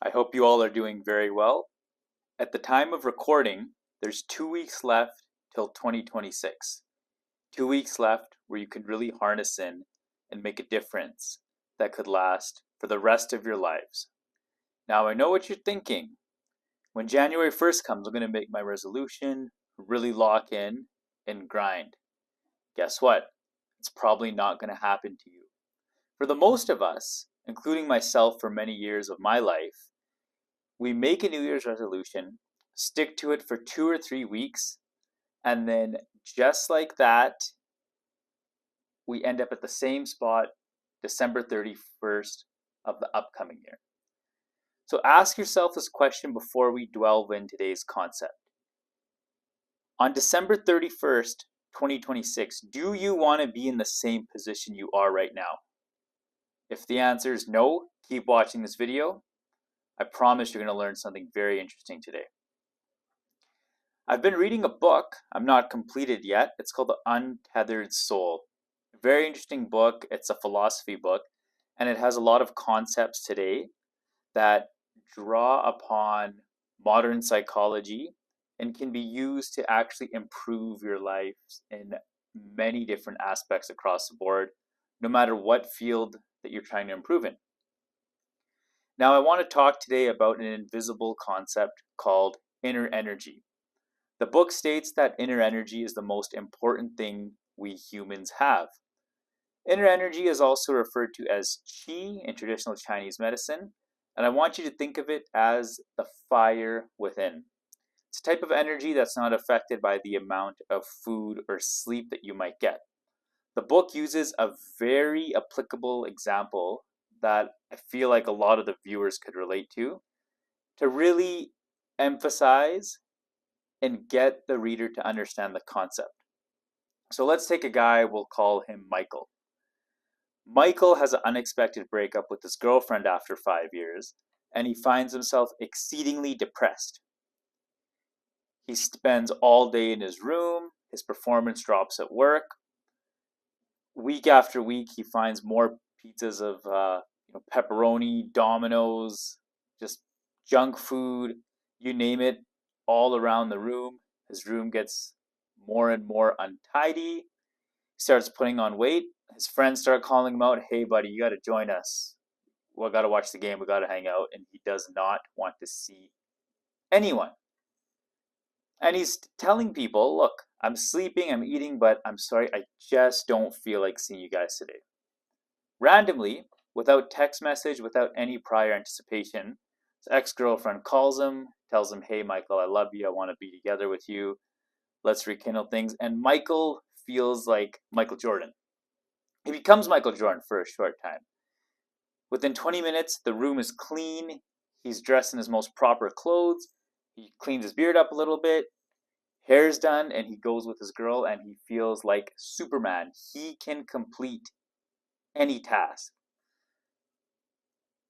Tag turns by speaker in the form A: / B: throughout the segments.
A: I hope you all are doing very well. At the time of recording, there's 2 weeks left till 2026. 2 weeks left where you can really harness in and make a difference that could last for the rest of your lives. Now, I know what you're thinking. When January 1st comes, I'm going to make my resolution, really lock in, and grind. Guess what? It's probably not going to happen to you. For the most of us, including myself for many years of my life, we make a New Year's resolution, stick to it for 2 or 3 weeks, and then just like that, we end up at the same spot December 31st of the upcoming year. So ask yourself this question before we delve in today's concept. On December 31st, 2026, do you want to be in the same position you are right now? If the answer is no, keep watching this video. I promise you're going to learn something very interesting today. I've been reading a book. I'm not completed yet. It's called The Untethered Soul. A very interesting book. It's a philosophy book, and it has a lot of concepts today that draw upon modern psychology and can be used to actually improve your life in many different aspects across the board, no matter what field that you're trying to improve in. Now, I want to talk today about an invisible concept called inner energy. The book states that inner energy is the most important thing we humans have. Inner energy is also referred to as qi in traditional Chinese medicine, and I want you to think of it as the fire within. It's a type of energy that's not affected by the amount of food or sleep that you might get. The book uses a very applicable example that I feel like a lot of the viewers could relate to really emphasize and get the reader to understand the concept. So let's take a guy, we'll call him Michael. Michael has an unexpected breakup with his girlfriend after 5 years, and he finds himself exceedingly depressed. He spends all day in his room, his performance drops at work. Week after week, he finds more pizzas of pepperoni, Domino's, just junk food, you name it, all around the room. His room gets more and more untidy. He starts putting on weight. His friends start calling him out, hey buddy, you got to join us. We got to watch the game, we got to hang out. And he does not want to see anyone. And he's telling people, look, I'm sleeping, I'm eating, but I'm sorry, I just don't feel like seeing you guys today. Randomly, without text message, without any prior anticipation, his ex-girlfriend calls him, tells him, hey Michael, I love you, I want to be together with you, let's rekindle things. And Michael feels like Michael Jordan. He becomes Michael Jordan for a short time. Within 20 minutes, the room is clean, he's dressed in his most proper clothes, he cleans his beard up a little bit, hair's done, and he goes with his girl, and he feels like Superman. He can complete any task.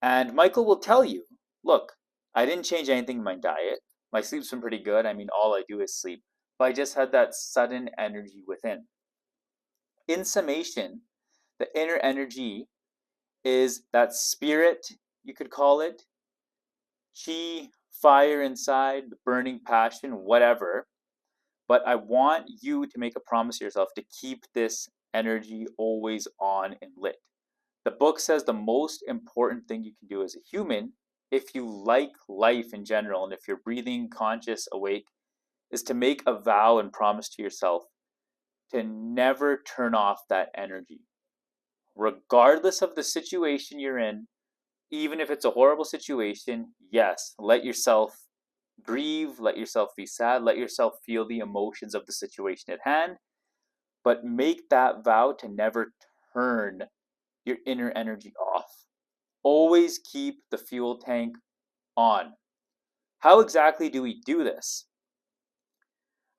A: And Michael will tell you, look, I didn't change anything in my diet. My sleep's been pretty good. I mean, all I do is sleep. But I just had that sudden energy within. In summation, the inner energy is that spirit, you could call it, chi, fire inside, the burning passion, whatever. But I want you to make a promise to yourself to keep this energy always on and lit. The book says the most important thing you can do as a human, if you like life in general, and if you're breathing, conscious, awake, is to make a vow and promise to yourself to never turn off that energy. Regardless of the situation you're in, even if it's a horrible situation, yes, let yourself grieve, let yourself be sad, let yourself feel the emotions of the situation at hand, but make that vow to never turn your inner energy off. Always keep the fuel tank on. How exactly do we do this?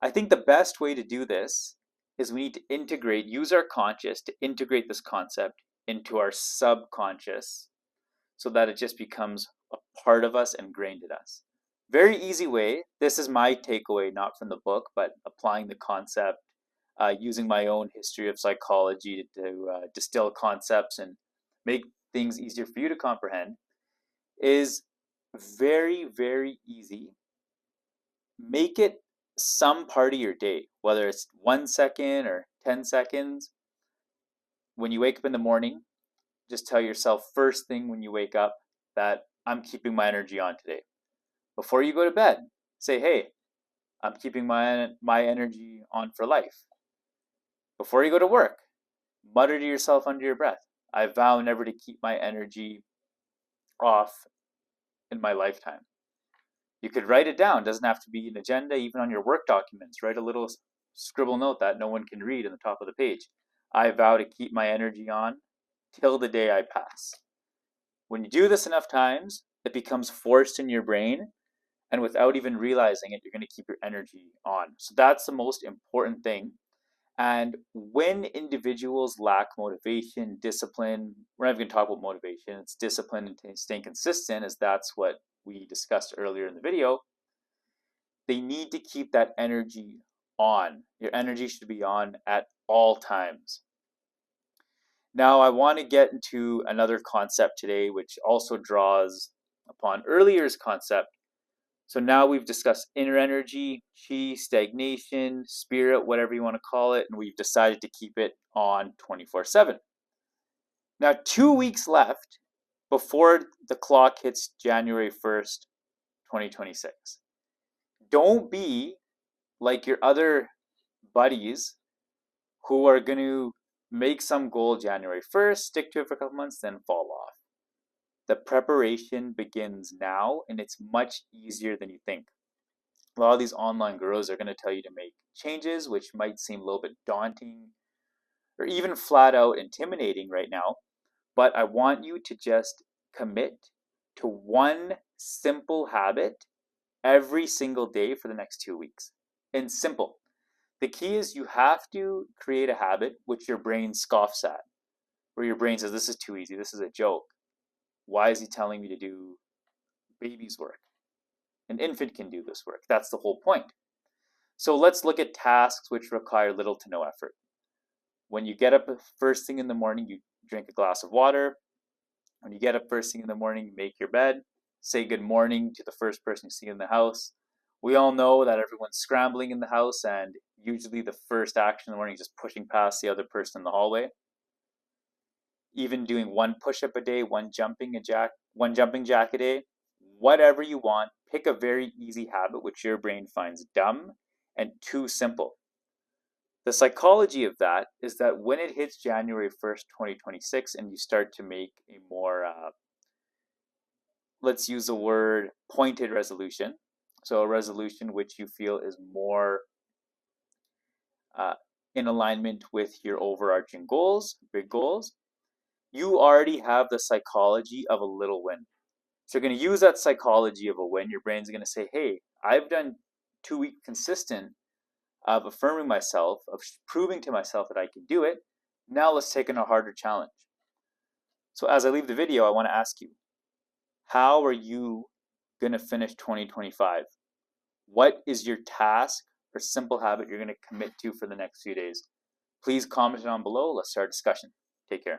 A: I think the best way to do this is we need to use our conscious to integrate this concept into our subconscious so that it just becomes a part of us and ingrained in us. Very easy way. This is my takeaway, not from the book, but applying the concept, using my own history of psychology to distill concepts and make things easier for you to comprehend, is very, very easy. Make it some part of your day, whether it's 1 second or 10 seconds. When you wake up in the morning, just tell yourself first thing when you wake up that I'm keeping my energy on today. Before you go to bed, say, hey, I'm keeping my energy on for life. Before you go to work, mutter to yourself under your breath, I vow never to keep my energy off in my lifetime. You could write it down. It doesn't have to be an agenda, even on your work documents. Write a little scribble note that no one can read in the top of the page. I vow to keep my energy on till the day I pass. When you do this enough times, it becomes forced in your brain, and without even realizing it, you're going to keep your energy on. So that's the most important thing. And when individuals lack motivation, discipline, we're not even going to talk about motivation, it's discipline and staying consistent, as that's what we discussed earlier in the video. They need to keep that energy on. Your energy should be on at all times. Now, I want to get into another concept today, which also draws upon earlier's concept. So now we've discussed inner energy, chi, stagnation, spirit, whatever you want to call it, and we've decided to keep it on 24/7. Now, 2 weeks left before the clock hits January 1st, 2026. Don't be like your other buddies who are going to make some goal January 1st, stick to it for a couple months, then fall off. The preparation begins now, and it's much easier than you think. A lot of these online gurus are going to tell you to make changes, which might seem a little bit daunting or even flat out intimidating right now. But I want you to just commit to one simple habit every single day for the next 2 weeks. And simple. The key is you have to create a habit which your brain scoffs at, where your brain says, this is too easy, this is a joke. Why is he telling me to do baby's work? An infant can do this work. That's the whole point. So let's look at tasks which require little to no effort. When you get up first thing in the morning, you drink a glass of water. When you get up first thing in the morning, you make your bed. Say good morning to the first person you see in the house. We all know that everyone's scrambling in the house, and usually the first action in the morning is just pushing past the other person in the hallway. Even doing one push-up a day, one jumping jack a day, whatever you want, pick a very easy habit which your brain finds dumb and too simple. The psychology of that is that when it hits January 1st, 2026, and you start to make a more, let's use the word pointed resolution. So a resolution which you feel is more in alignment with your overarching goals, big goals, you already have the psychology of a little win. So you're going to use that psychology of a win. Your brain's going to say, hey, I've done 2 weeks consistent of affirming myself, of proving to myself that I can do it. Now let's take on a harder challenge. So as I leave the video, I want to ask you, how are you going to finish 2025? What is your task or simple habit you're going to commit to for the next few days? Please comment down below. Let's start a discussion. Take care.